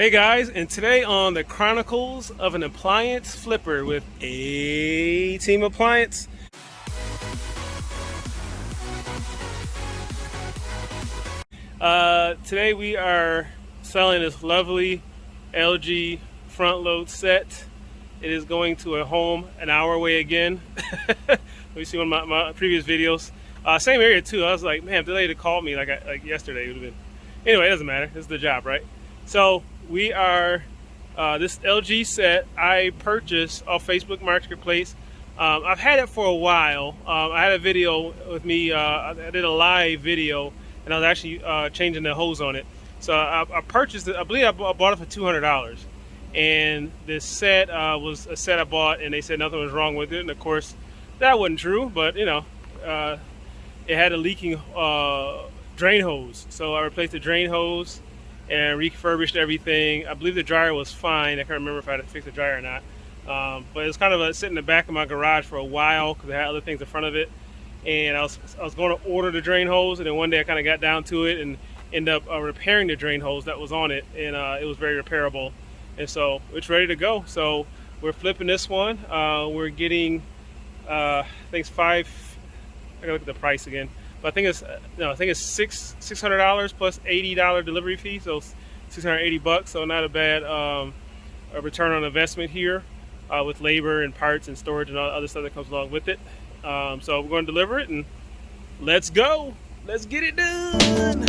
Hey guys, and today on the Chronicles of an Appliance Flipper with A Team Appliance. Today we are selling this lovely LG Frontload set. It is going to a home an hour away again. We see one of my previous videos. Same area too. I was like, man, if they had called me like yesterday, it would have been. Anyway, it doesn't matter. This is the job, right? So we are this LG set I purchased off Facebook Marketplace. I've had it for a while. I had a video with me. I did a live video, and I was actually changing the hose on it. So I purchased it. I believe I bought it for $200. And this set was a set I bought, and they said nothing was wrong with it. And of course, that wasn't true. But you know, it had a leaking drain hose. So I replaced the drain hose and refurbished everything. I believe the dryer was fine. I can't remember if I had to fix the dryer or not. But it was kind of sitting in the back of my garage for a while because I had other things in front of it. And I was going to order the drain hose, and then one day I kind of got down to it and ended up repairing the drain hose that was on it, and it was very repairable. And so it's ready to go. So we're flipping this one. We're getting, I think it's I gotta look at the price again. But I think it's $600 plus $80 delivery fee, so $680. So not a bad a return on investment here with labor and parts and storage and all the other stuff that comes along with it. So we're going to deliver it, and let's go. Let's get it done.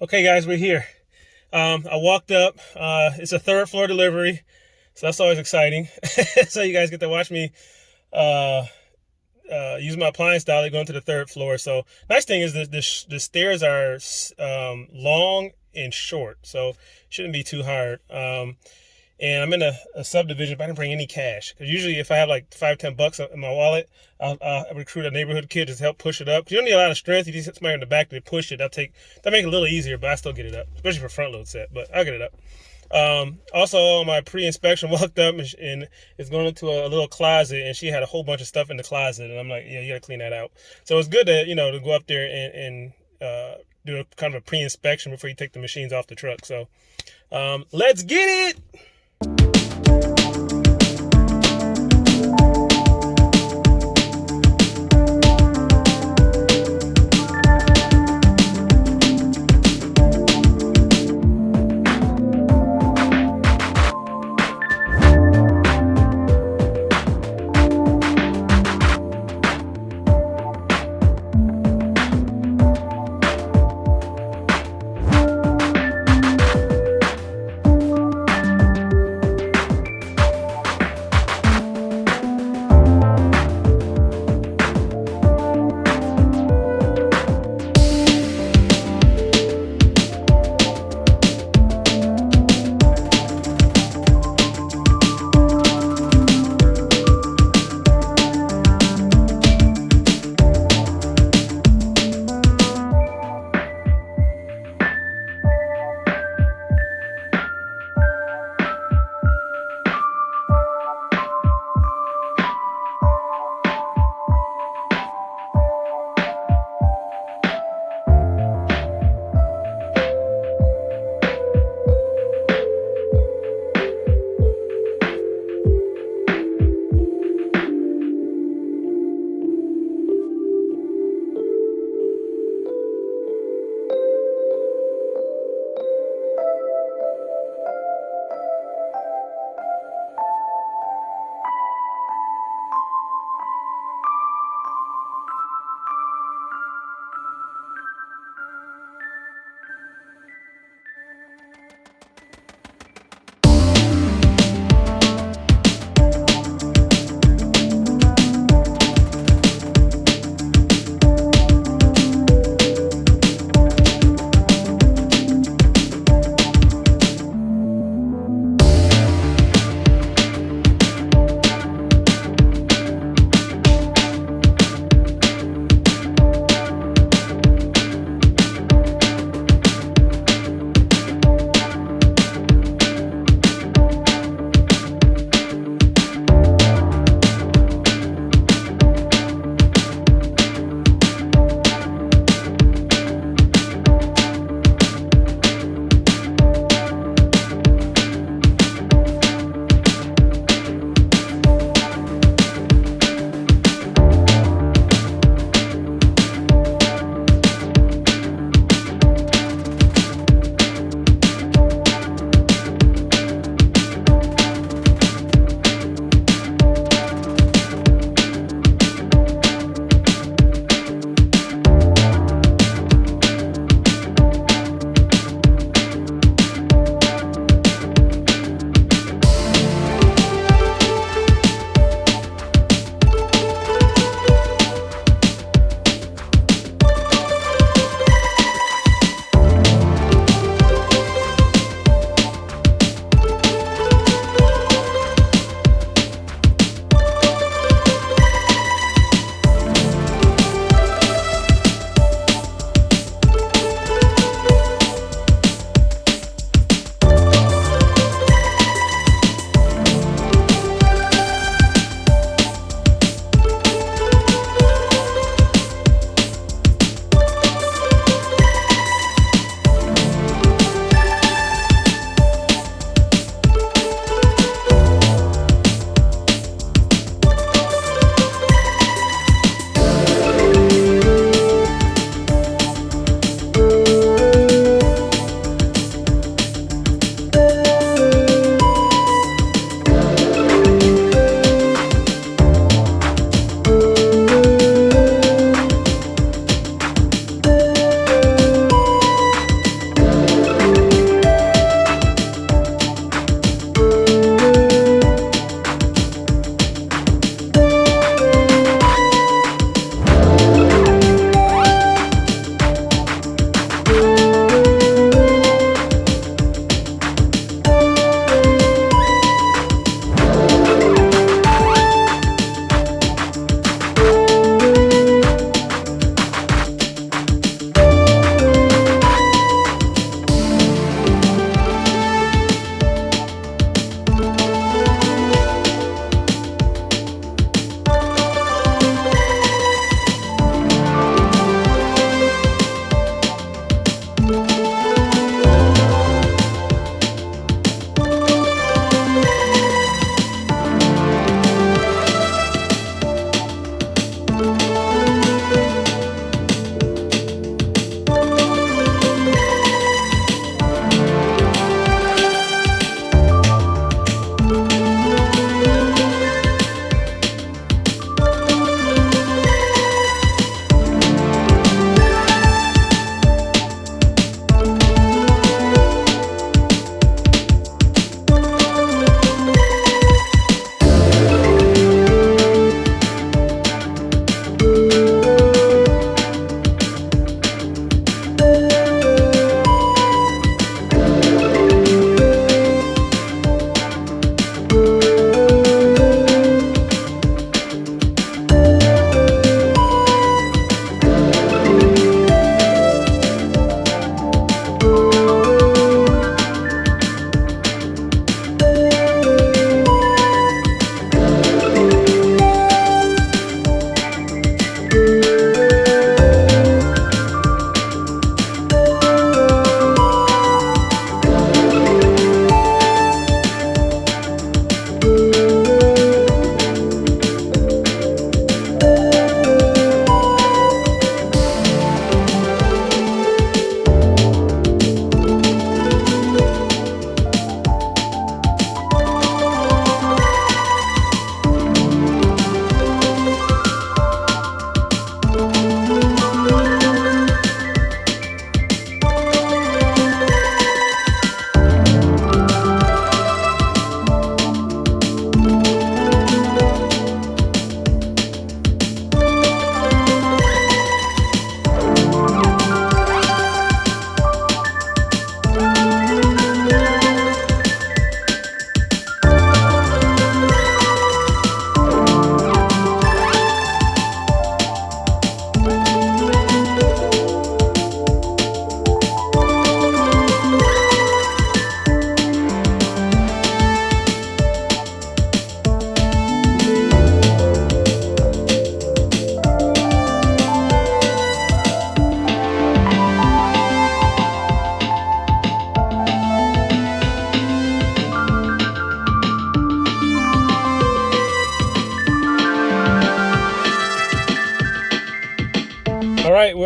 Okay guys, we're here. I walked up. It's a third floor delivery, so that's always exciting. So you guys get to watch me use my appliance dolly going to the third floor. So nice thing is that the stairs are long and short, so it shouldn't be too hard. And I'm in a subdivision, but I didn't bring any cash. Because usually if I have like $5-10 in my wallet, I'll recruit a neighborhood kid to help push it up. You don't need a lot of strength. You just hit somebody in the back to push it. That make it a little easier, but I still get it up, especially for front load set, but I'll get it up. Also on my pre-inspection, walked up and it's going into a little closet, and she had a whole bunch of stuff in the closet, and I'm like, yeah, you gotta clean that out. So it's good to, to go up there and do a kind of a pre-inspection before you take the machines off the truck. So let's get it.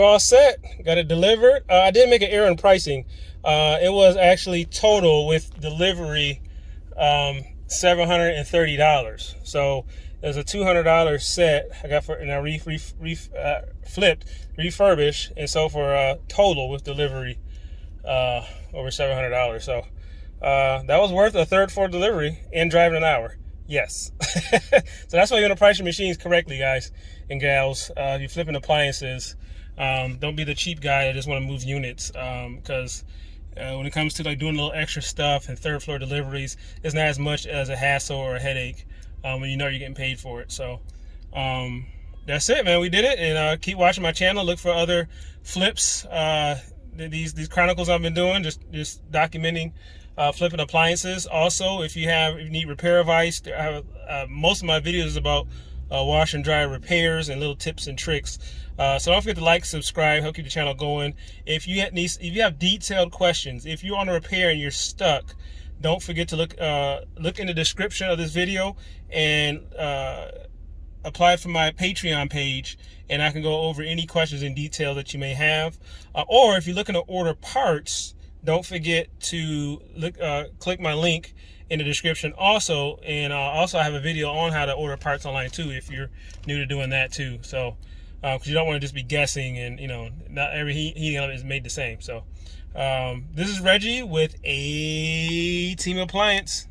all set. Got it delivered. I did make an error in pricing. It was actually total with delivery $730. So there's a $200 set I got for, and I flipped, refurbished, and so for total with delivery over $700. So that was worth a third for delivery and driving an hour. Yes. So that's why you want to price your machines correctly, guys and gals. If you're flipping appliances, don't be the cheap guy that just want to move units, because when it comes to like doing a little extra stuff and third floor deliveries, it's not as much as a hassle or a headache when you know you're getting paid for it. So that's it, man. We did it. And keep watching my channel. Look for other flips. These chronicles I've been doing, just documenting flipping appliances. Also, if you need repair advice, most of my videos is about wash and dry repairs and little tips and tricks. So don't forget to like, subscribe, help keep the channel going. If you have detailed questions, if you're on a repair and you're stuck, don't forget to look in the description of this video and apply for my Patreon page, and I can go over any questions in detail that you may have. Or if you're looking to order parts, don't forget to click my link in the description also. And also I have a video on how to order parts online too, if you're new to doing that too. So because you don't want to just be guessing, and not every heating element is made the same. So this is Reggie with A Team Appliance.